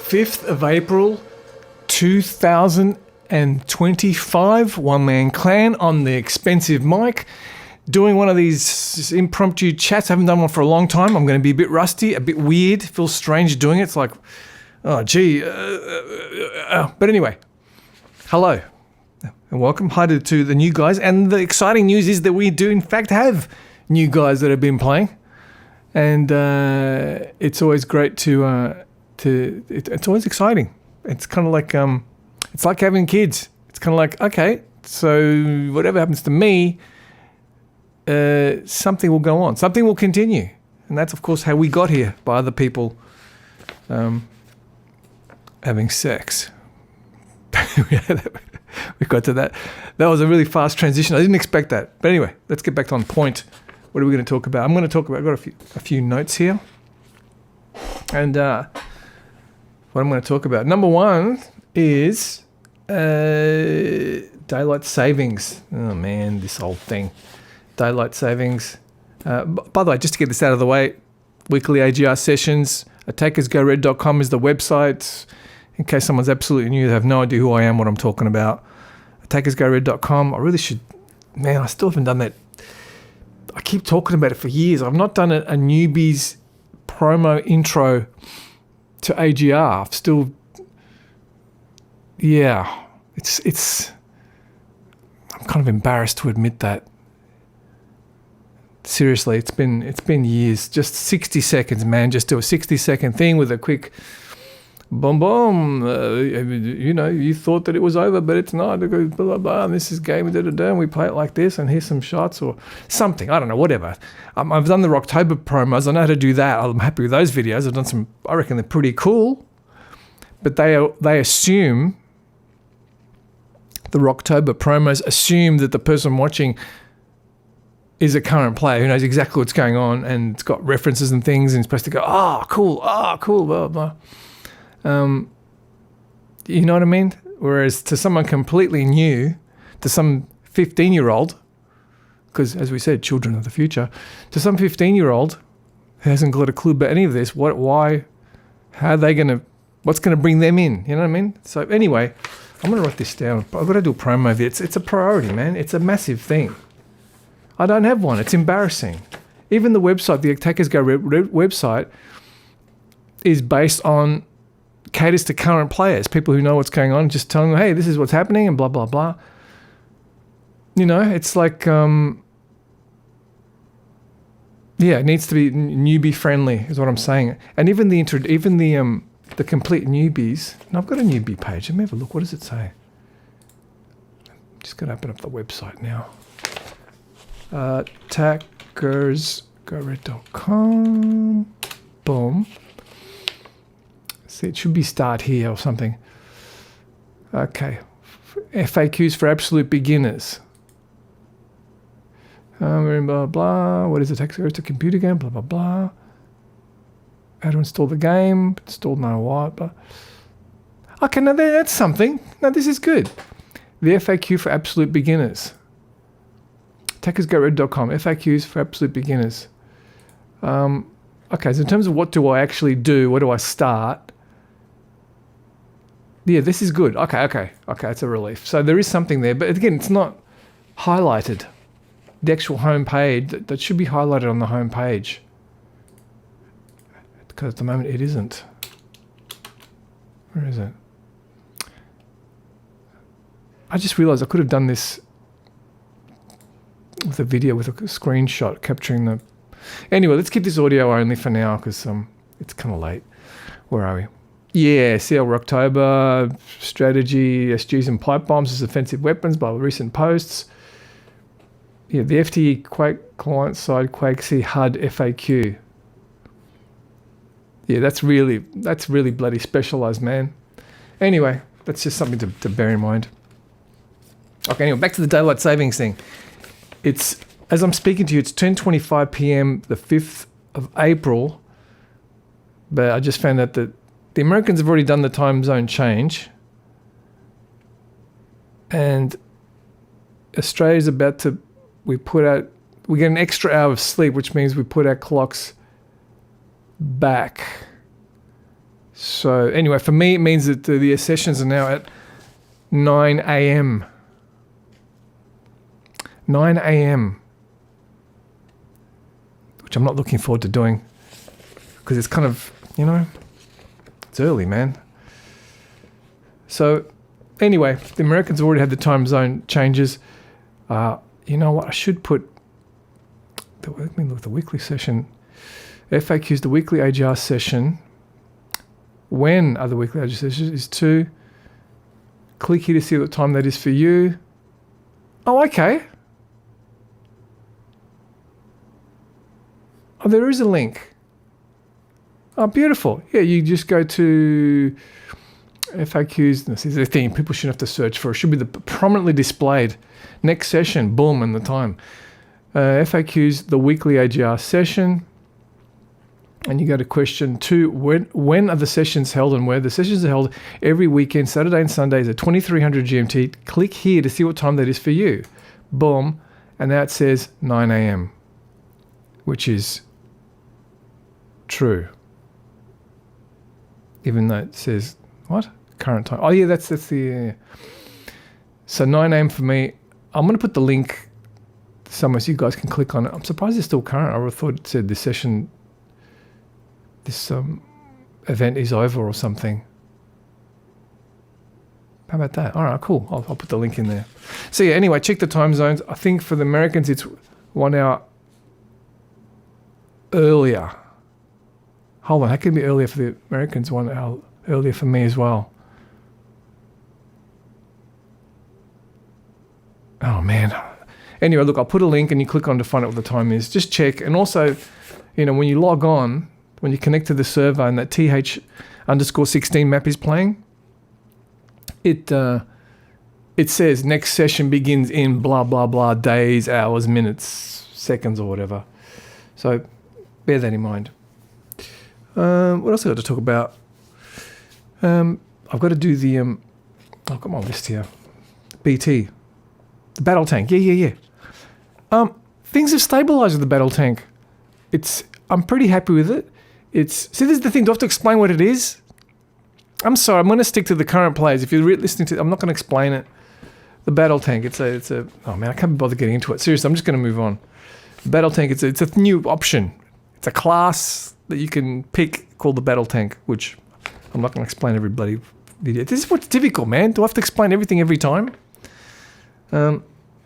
5th of April, 2025. One Man Clan on the expensive mic. Doing one of these impromptu chats. I haven't done one for a long time. I'm going to be a bit rusty, a bit weird. Feels strange doing it. It's like, oh, gee. But anyway, hello and welcome. Hi to the new guys. And the exciting news is that we do, in fact, have new guys that have been playing. And it's always great it's always exciting. It's kind of like, it's like having kids. It's kind of like, okay, so whatever happens to me, something will go on. Something will continue. And that's, of course, how we got here, by other people having sex. We got to that. That was a really fast transition. I didn't expect that. But anyway, let's get back on point. What are we going to talk about? I'm going to talk about, I've got a few notes here. And what I'm going to talk about. Number one is daylight savings. Oh, man, this whole thing. Daylight savings. By the way, just to get this out of the way, weekly AGR sessions, attackersgored.com is the website. In case someone's absolutely new, they have no idea who I am, what I'm talking about. Attackersgored.com. I really should, man, I still haven't done that. I keep talking about it for years. I've not done a newbies promo intro to AGR. I've still, yeah, it's. I'm kind of embarrassed to admit that. Seriously, it's been years. Just 60 seconds, man. Just do a 60-second thing with a quick boom, boom. You thought that it was over, but it's not. Blah, blah, blah. And this is game, and we play it like this, and here's some shots or something. I don't know, whatever. I've done the Rocktober promos. I know how to do that. I'm happy with those videos. I've done some, I reckon they're pretty cool. But they assume, the Rocktober promos assume that the person watching is a current player who knows exactly what's going on and it's got references and things and it's supposed to go, cool, blah, blah. You know what I mean? Whereas to someone completely new, to some 15-year-old, because as we said, children of the future, to some 15-year-old who hasn't got a clue about any of this, why, how are they going to, what's going to bring them in? You know what I mean? So anyway, I'm going to write this down. I've got to do a promo of it. It's a priority, man. It's a massive thing. I don't have one. It's embarrassing. Even the website, the Attackers Go website, is based on, caters to current players, people who know what's going on, just telling them, hey, this is what's happening and blah, blah, blah. You know, it's like, it needs to be newbie friendly is what I'm saying. And even the complete newbies, and I've got a newbie page. Let me have a look. What does it say? Just got to open up the website now. Attackersgored.com. Boom. See, it should be start here or something. Okay. FAQs for absolute beginners. Blah, blah. What is it? It's a computer game. Blah, blah, blah. How to install the game. Install no what. Blah. Okay, now that's something. Now this is good. The FAQ for absolute beginners. Attackersgored.com. FAQs for absolute beginners. Okay, so in terms of what do I actually do, where do I start? Yeah, this is good. Okay, it's a relief. So there is something there, but again, it's not highlighted. The actual home page, that should be highlighted on the home page. Because at the moment it isn't. Where is it? I just realized I could have done this with a video, with a screenshot capturing the... Anyway, let's keep this audio only for now because it's kind of late. Where are we? Yeah, CL Rocktober, strategy, SGs and pipe bombs as offensive weapons by recent posts. Yeah, the FTE Quake client-side Quake C HUD FAQ. Yeah, that's really bloody specialised, man. Anyway, that's just something to bear in mind. Okay, anyway, back to the daylight savings thing. It's, as I'm speaking to you, it's 10:25 p.m. the 5th of April. But I just found out that the Americans have already done the time zone change. And Australia's about to, we get an extra hour of sleep, which means we put our clocks back. So anyway, for me, it means that the sessions are now at 9 a.m. 9 a.m. Which I'm not looking forward to doing because it's kind of, it's early, man. So anyway, the Americans already had the time zone changes. You know what? I should put, let me look at the weekly session. FAQs, the weekly AGR session. When are the weekly AGR sessions? Is to click here to see what time that is for you. Oh, okay. Oh, there is a link. Oh, beautiful. Yeah, you just go to FAQs. This is the thing. People shouldn't have to search for it. It should be prominently displayed. Next session, boom, and the time. FAQs, the weekly AGR session. And you go to question 2. When are the sessions held and where? The sessions are held every weekend, Saturday and Sundays at 2300 GMT. Click here to see what time that is for you. Boom. And now it says 9 a.m., which is true. Even though it says, what? Current time. Oh, yeah, that's the... So 9 a.m. for me. I'm going to put the link somewhere so you guys can click on it. I'm surprised it's still current. I would have thought it said this session... This event is over or something. How about that? All right, cool. I'll put the link in there. So yeah, anyway, check the time zones. I think for the Americans, it's 1 hour earlier. Hold on, how can it be earlier for the Americans? 1 hour earlier for me as well. Oh, man. Anyway, look, I'll put a link and you click on to find out what the time is. Just check. And also, when you log on, when you connect to the server and that TH_16 map is playing, it says next session begins in blah, blah, blah, days, hours, minutes, seconds or whatever. So bear that in mind. What else have I got to talk about? I've got to do the, I've got my list here. BT, the battle tank. Yeah. Things have stabilized with the battle tank. I'm pretty happy with it. See, this is the thing. Do I have to explain what it is? I'm sorry. I'm going to stick to the current players. If you're listening to, I'm not going to explain it. The battle tank. It's a. Oh man, I can't be bothered getting into it. Seriously, I'm just going to move on. The battle tank. It's a new option. It's a class that you can pick called the battle tank, which I'm not going to explain every bloody video. This is what's difficult, man. Do I have to explain everything every time?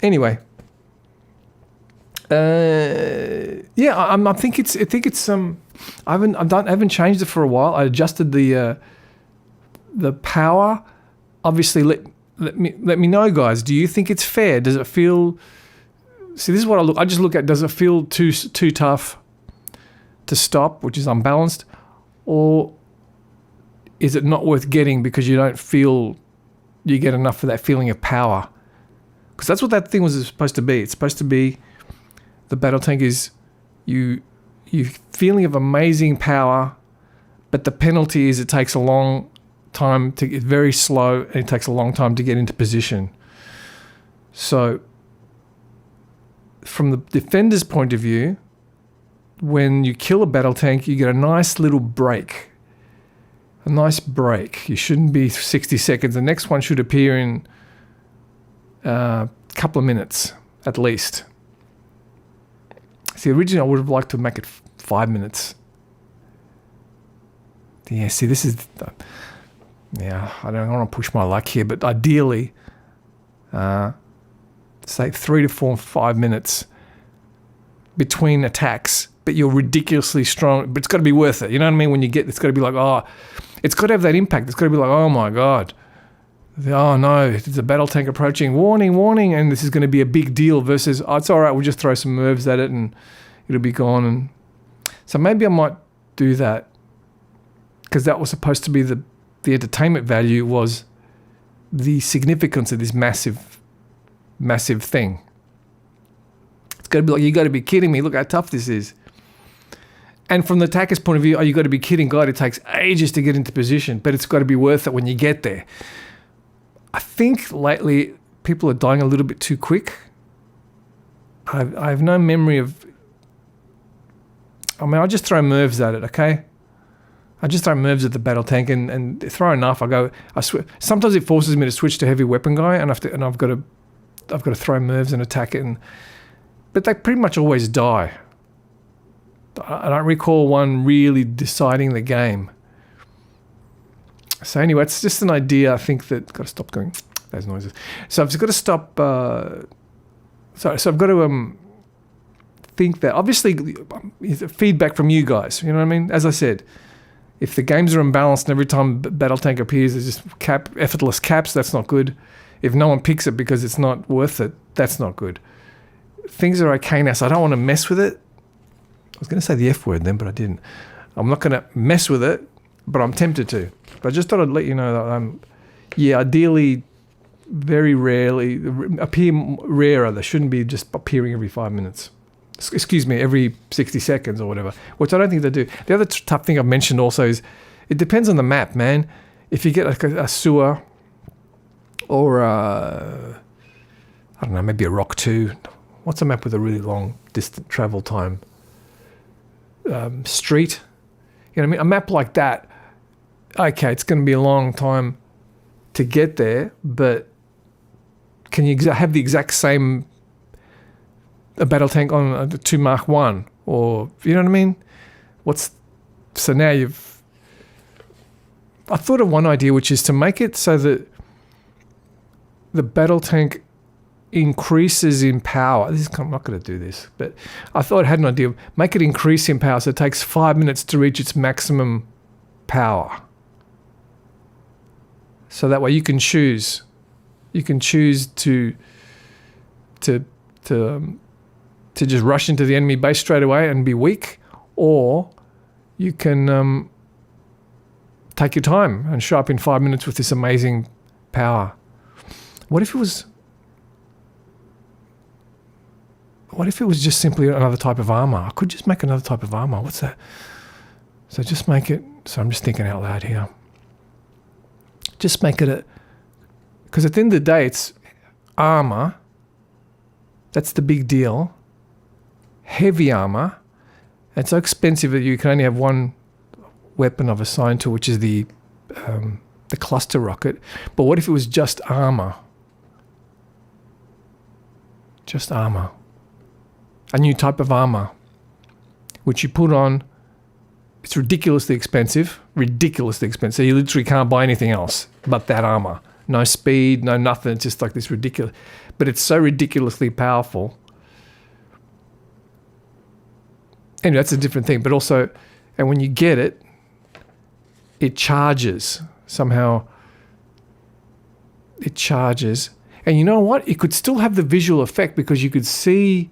Anyway. Yeah, I think it's I haven't changed it for a while. I adjusted the power. Obviously, let me know, guys. Do you think it's fair? Does it feel? See, this is what I just look at. Does it feel too tough to stop, which is unbalanced, or is it not worth getting because you don't feel you get enough for that feeling of power? Because that's what that thing was supposed to be. It's supposed to be. The battle tank is you feeling of amazing power, but the penalty is it takes a long time to get very slow and it takes a long time to get into position. So from the defender's point of view, when you kill a battle tank, you get a nice little break. A nice break. You shouldn't be 60 seconds. The next one should appear in a couple of minutes at least. See, originally I would have liked to make it 5 minutes. Yeah, see, this is... I don't want to push my luck here, but ideally, say 3 to 4, 5 minutes between attacks, but you're ridiculously strong, but it's got to be worth it. You know what I mean? When you get... It's got to be like, it's got to have that impact. It's got to be like, oh my God. Oh no, there's a battle tank approaching. Warning, and this is going to be a big deal versus, it's all right, we'll just throw some nerves at it and it'll be gone. And so maybe I might do that because that was supposed to be the entertainment value was the significance of this massive thing. It's got to be like, you got to be kidding me. Look how tough this is. And from the attacker's point of view, you got to be kidding. God, it takes ages to get into position, but it's got to be worth it when you get there. I think lately people are dying a little bit too quick. I have no memory of... I'll just throw nerves at it, okay? I just throw nerves at the battle tank, and throw enough. Sometimes it forces me to switch to heavy weapon guy, and I've got to throw nerves and attack it, but they pretty much always die. I don't recall one really deciding the game. So anyway, it's just an idea. I think that got to stop doing those noises. So I've just got to stop. So I've got to think that obviously feedback from you guys. You know what I mean? As I said, if the games are imbalanced and every time battle tank appears, there's just effortless caps. That's not good. If no one picks it because it's not worth it, that's not good. Things are okay now, so I don't want to mess with it. I was going to say the F word then, but I didn't. I'm not going to mess with it, but I'm tempted to. But I just thought I'd let you know that ideally, very rarely, appear rarer. They shouldn't be just appearing every 5 minutes. Excuse me, every 60 seconds or whatever, which I don't think they do. The other tough thing I've mentioned also is it depends on the map, man. If you get like a sewer or I don't know, maybe a Rock 2. What's a map with a really long distant travel time? Street. You know what I mean? A map like that, okay, it's going to be a long time to get there, but can you have the exact same battle tank on the 2 Mark 1? Or, you know what I mean? So now I thought of one idea, which is to make it so that the battle tank increases in power. I'm not going to do this, but I thought I had an idea. Make it increase in power so it takes 5 minutes to reach its maximum power. So that way you can choose. You can choose to just rush into the enemy base straight away and be weak, or you can take your time and show up in 5 minutes with this amazing power. What if it was just simply another type of armor? I could just make another type of armor. What's that? So just make it, so I'm just thinking out loud here. Just make it because at the end of the day, it's armor. That's the big deal. Heavy armor. It's so expensive that you can only have one weapon of assigned to, which is the cluster rocket. But what if it was just armor? Just armor. A new type of armor, which you put on. It's ridiculously expensive. So you literally can't buy anything else but that armor. No speed, no nothing. It's just like this ridiculous. But it's so ridiculously powerful. Anyway, that's a different thing. But also, and when you get it, it charges. Somehow, it charges. And you know what? It could still have the visual effect because you could see.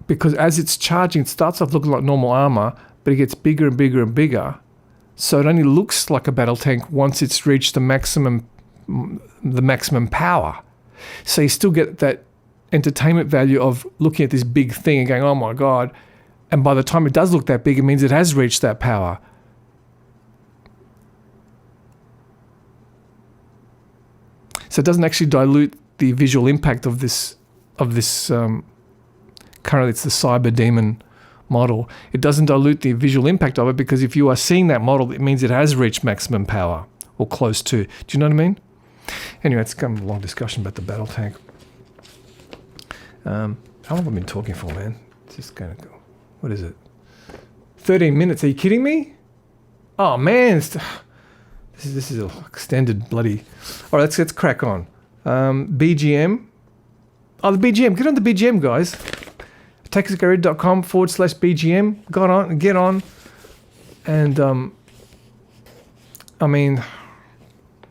Because as it's charging, it starts off looking like normal armor, but it gets bigger and bigger and bigger. So it only looks like a battle tank once it's reached the maximum power. So you still get that entertainment value of looking at this big thing and going, oh my God. And by the time it does look that big, it means it has reached that power. So it doesn't actually dilute the visual impact of this. Currently, it's the Cyber Demon model. It doesn't dilute the visual impact of it because if you are seeing that model, it means it has reached maximum power or close to. Do you know what I mean? Anyway, it's come a long discussion about the battle tank. How long have I been talking for, man? It's just going to go. What is it? 13 minutes. Are you kidding me? Oh, man. This is an extended bloody... All right, let's crack on. BGM. Oh, the BGM. Get on the BGM, guys. TakersGarage.com/BGM. Get on. And, I mean,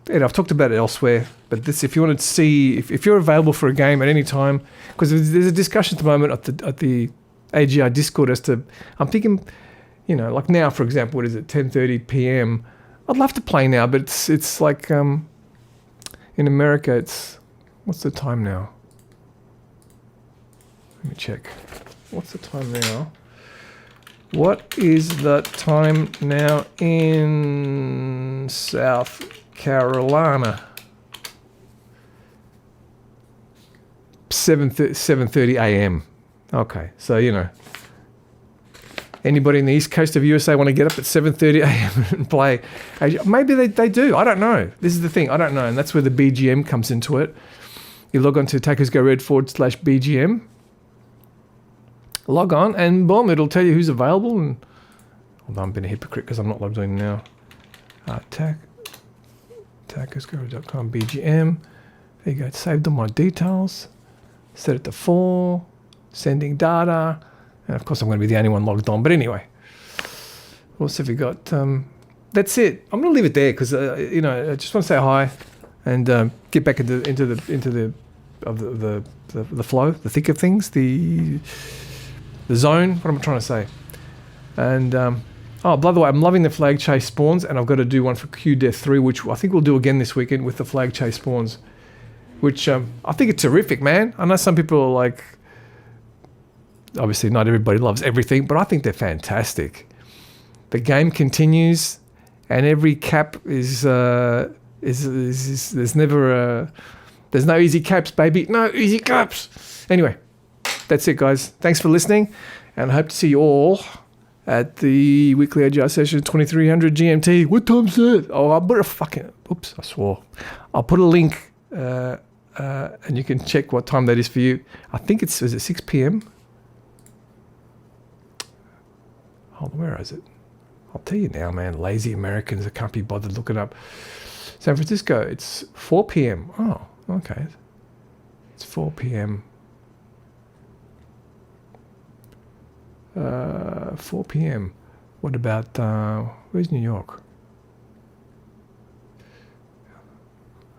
I've talked about it elsewhere, but this, if you want to see, if you're available for a game at any time, because there's a discussion at the moment at the AGR Discord as to, I'm thinking, like now, for example, what is it, 10:30 p.m. I'd love to play now, but it's like, in America, what's the time now? Let me check. What's the time now? What is the time now in South Carolina? 7:30 a.m. Okay, so Anybody in the east coast of USA want to get up at 7:30 a.m. and play? Maybe they do. I don't know. This is the thing. I don't know. And that's where the BGM comes into it. You log on to TakersGoRed/BGM. Log on and boom, it'll tell you who's available. And although I'm being a hypocrite because I'm not logged in now. TakersGoRed.com BGM. There you go. It's saved all my details. Set it to 4. Sending data. And of course, I'm going to be the only one logged on. But anyway, what else have we got? That's it. I'm going to leave it there because I just want to say hi and get back into the flow, the thick of things, the zone. What am I trying to say? And by the way, I'm loving the flag chase spawns, and I've got to do one for Q Death 3, which I think we'll do again this weekend with the flag chase spawns, which I think it's terrific, man. I know some people are like. Obviously, not everybody loves everything, but I think they're fantastic. The game continues, and every cap is there's no easy caps, baby. No easy caps. Anyway, that's it, guys. Thanks for listening, and I hope to see you all at the weekly AGR session 2300 GMT. What time's that? Oh, I'll put oops, I swore. I'll put a link, and you can check what time that is for you. I think is it 6 p.m.? Hold on, where is it? I'll tell you now, man. Lazy Americans that can't be bothered looking up. San Francisco, it's 4 p.m. Oh, okay. It's 4 p.m. 4 p.m. What about, where's New York?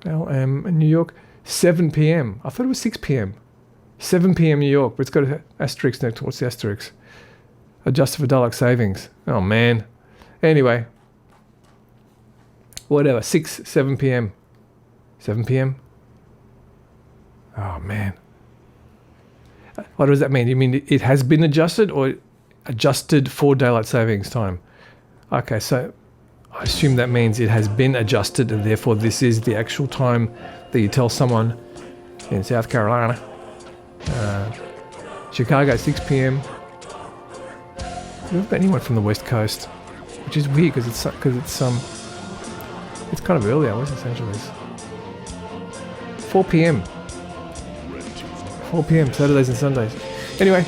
LM in New York, 7 p.m. I thought it was 6 p.m. 7 p.m. New York, but it's got an asterisk next to what's the asterisk? Adjusted for Dalek savings. Oh, man. Anyway. Whatever. 7 p.m. 7 p.m.? Oh, man. What does that mean? You mean it has been adjusted or adjusted for daylight savings time? Okay, so I assume that means it has been adjusted and therefore this is the actual time that you tell someone in South Carolina. Chicago, 6 p.m. We haven't got anyone from the West Coast, which is weird because it's kind of early hours, essentially. 4 p.m. 4 p.m. Saturdays and Sundays. Anyway,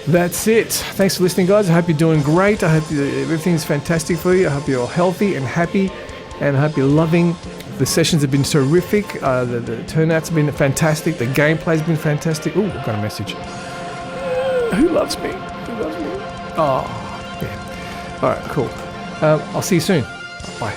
that's it. Thanks for listening, guys. I hope you're doing great. I hope everything's fantastic for you. I hope you're healthy and happy, and I hope you're loving. The sessions have been terrific. The turnouts have been fantastic. The gameplay's been fantastic. Ooh, I've got a message. Who loves me? Oh, yeah. All right, cool. I'll see you soon. Bye.